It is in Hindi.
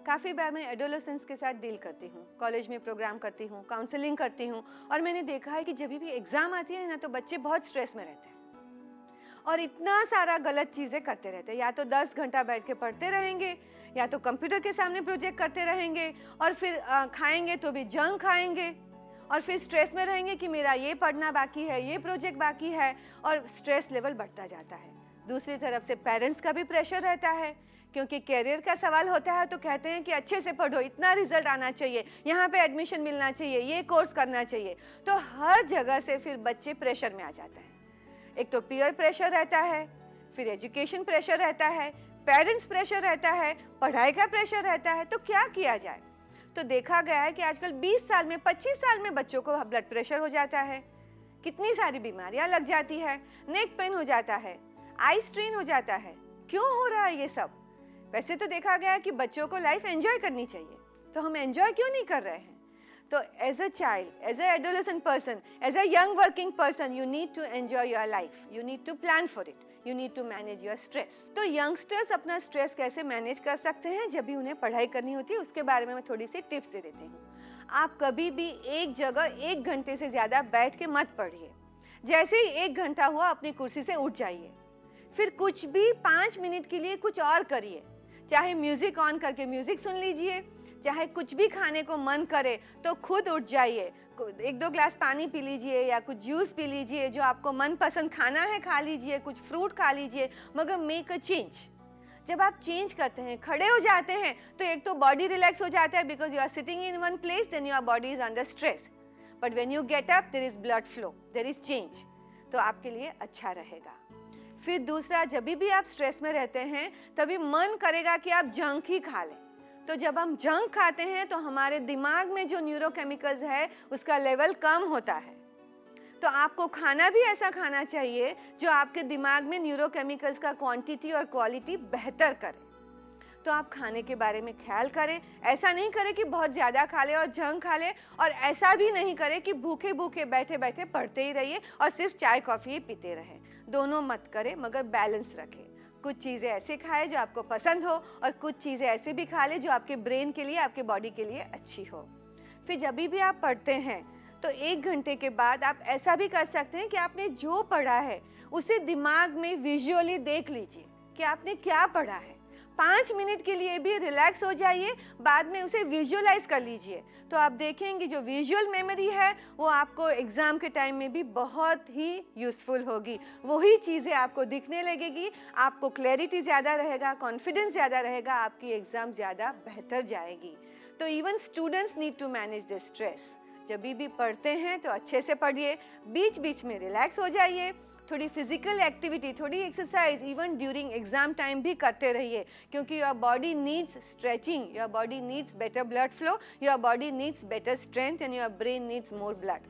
काफ़ी बार मैं एडोलेसेंस के साथ डील करती हूँ, कॉलेज में प्रोग्राम करती हूँ, काउंसलिंग करती हूँ और मैंने देखा है कि जब भी एग्ज़ाम आती है ना तो बच्चे बहुत स्ट्रेस में रहते हैं और इतना सारा गलत चीज़ें करते रहते हैं। या तो 10 घंटा बैठ के पढ़ते रहेंगे या तो कंप्यूटर के सामने प्रोजेक्ट करते रहेंगे और फिर खाएंगे तो भी जंक खाएंगे और फिर स्ट्रेस में रहेंगे कि मेरा ये पढ़ना बाकी है, ये प्रोजेक्ट बाकी है और स्ट्रेस लेवल बढ़ता जाता है। दूसरी तरफ से पेरेंट्स का भी प्रेशर रहता है क्योंकि करियर का सवाल होता है तो कहते हैं कि अच्छे से पढ़ो, इतना रिजल्ट आना चाहिए, यहाँ पे एडमिशन मिलना चाहिए, ये कोर्स करना चाहिए। तो हर जगह से फिर बच्चे प्रेशर में आ जाते हैं। एक तो पीयर प्रेशर रहता है, फिर एजुकेशन प्रेशर रहता है, पेरेंट्स प्रेशर रहता है, पढ़ाई का प्रेशर रहता है। तो क्या किया जाए? तो देखा गया है कि आजकल 20 साल में 25 साल में बच्चों को ब्लड प्रेशर हो जाता है, कितनी सारी बीमारियां लग जाती है, नेक पेन हो जाता है, आई स्ट्रेन हो जाता है। क्यों हो रहा है ये सब? वैसे तो देखा गया है कि बच्चों को लाइफ एंजॉय करनी चाहिए, तो हम एंजॉय क्यों नहीं कर रहे हैं? तो as a child, as a adolescent person, as a young working person, you need to enjoy your life, you need to plan for it, you need to manage your stress. तो यंगस्टर्स अपना स्ट्रेस कैसे मैनेज कर सकते हैं जब भी उन्हें पढ़ाई करनी होती है, उसके बारे में मैं थोड़ी सी टिप्स दे देती हूँ। आप कभी भी एक जगह 1 घंटे से ज़्यादा बैठ के मत पढ़िए। जैसे ही 1 घंटा हुआ अपनी कुर्सी से उठ जाइए, फिर कुछ भी 5 मिनट के लिए कुछ और करिए। चाहे म्यूजिक ऑन करके म्यूजिक सुन लीजिए, चाहे कुछ भी खाने को मन करे तो खुद उठ जाइए, 1-2 ग्लास पानी पी लीजिए या कुछ जूस पी लीजिए, जो आपको मनपसंद खाना है खा लीजिए, कुछ फ्रूट खा लीजिए, मगर मेक अ चेंज। जब आप चेंज करते हैं, खड़े हो जाते हैं, तो एक तो बॉडी रिलैक्स हो जाता है because you are sitting in one place, then your body is under stress. But when you get up there is blood flow, there is change, तो आपके लिए अच्छा रहेगा। फिर दूसरा, जब भी आप स्ट्रेस में रहते हैं तभी मन करेगा कि आप जंक ही खा लें। तो जब हम जंक खाते हैं तो हमारे दिमाग में जो न्यूरोकेमिकल्स है उसका लेवल कम होता है। तो आपको खाना भी ऐसा खाना चाहिए जो आपके दिमाग में न्यूरोकेमिकल्स का क्वांटिटी और क्वालिटी बेहतर करे। तो आप खाने के बारे में ख्याल करें, ऐसा नहीं करें कि बहुत ज़्यादा खा ले और जंक खा ले, और ऐसा भी नहीं करें कि भूखे भूखे बैठे बैठे पढ़ते ही रहिए और सिर्फ चाय कॉफ़ी ही पीते रहें। दोनों मत करें, मगर बैलेंस रखें। कुछ चीज़ें ऐसे खाएं जो आपको पसंद हो और कुछ चीज़ें ऐसे भी खा लें जो आपके ब्रेन के लिए, आपके बॉडी के लिए अच्छी हो। फिर जब भी आप पढ़ते हैं तो 1 घंटे के बाद आप ऐसा भी कर सकते हैं कि आपने जो पढ़ा है उसे दिमाग में विजुअली देख लीजिए कि आपने क्या पढ़ा है। 5 मिनट के लिए भी रिलैक्स हो जाइए, बाद में उसे विजुअलाइज कर लीजिए। तो आप देखेंगे जो विजुअल मेमोरी है वो आपको एग्ज़ाम के टाइम में भी बहुत ही यूज़फुल होगी। वही चीज़ें आपको दिखने लगेगी, आपको क्लैरिटी ज़्यादा रहेगा, कॉन्फिडेंस ज़्यादा रहेगा, आपकी एग्ज़ाम ज़्यादा बेहतर जाएगी। तो even students need to manage this stress. जब भी पढ़ते हैं तो अच्छे से पढ़िए, बीच बीच में रिलैक्स हो जाइए, थोड़ी फिजिकल एक्टिविटी, थोड़ी exercise even during exam time भी करते रहिए, क्योंकि your body needs stretching, your body needs better blood flow, your body needs better strength and your brain needs more blood.